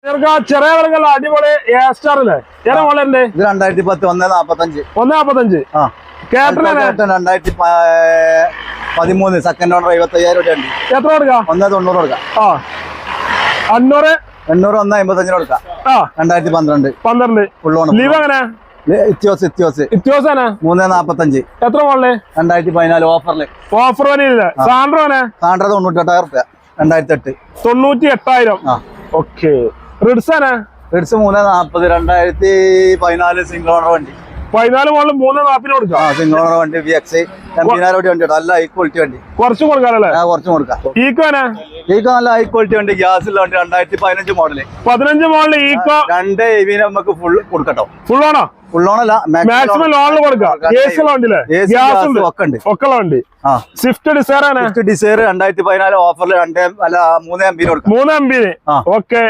ചെറിയ വിലക്കുള്ള അടിപൊളി സ്റ്റാറില്ലേ ഏതാ മോളുണ്ട്? ഇത് 2010 145 145. കേട്ടന 2013 സെക്കൻഡ് ഓണർ 75,000 രൂപയുണ്ട്. എത്ര കൊടുക്കാം? 190 കൊടുക്കാം. 800 155 കൊടുക്കാം. 2012 ഫുൾ ഓണർ. ലീവ് എങ്ങനെ? ഇത്യോസ് 345. എത്ര മോളില്? 2014 ഓഫറില്. Offer vanilla. സാൻഡ്രോ 98,000 രൂപ. 2008 98,000. ഓക്കെ. റിഡ്സാണ് റിഡ്സ് 340 2014 സിംഗിൾ ഓണർ വണ്ടി. 14 മോളില് 340 കൊടുക്കാം. സിംഗിൾ ഓണർ വണ്ടി VX 80,000 വണ്ടി. നല്ല ഹൈ ക്വാളിറ്റി വണ്ടി. കുറച്ച് കൊടുക്കാനല്ലേ? കുറച്ചും കൊടുക്കാം. ഈക്കോ നല്ല ഹൈ ക്വാളിറ്റി വണ്ടി. ഗ്യാസുള്ള വണ്ടി. 2015 മോഡല്. 15 മോഡല് ഈക്കോ. 2 EV നമുക്ക് ഫുൾ കൊടുക്കട്ടോ. ഫുൾ ഓണോ? ഫുൾ ഓണല്ല, മാക്സിമം ലോണിൽ കൊടുക്കാം. വണ്ടിയില്ലേ? ഒക്കെ വണ്ടി. സ്വിഫ്റ്റ് ഡിസയർ ആണ്. ഡിസയർ 2014 ഓഫറിൽ 3 MB കൊടുക്കാം. 3 MB. ഓക്കെ.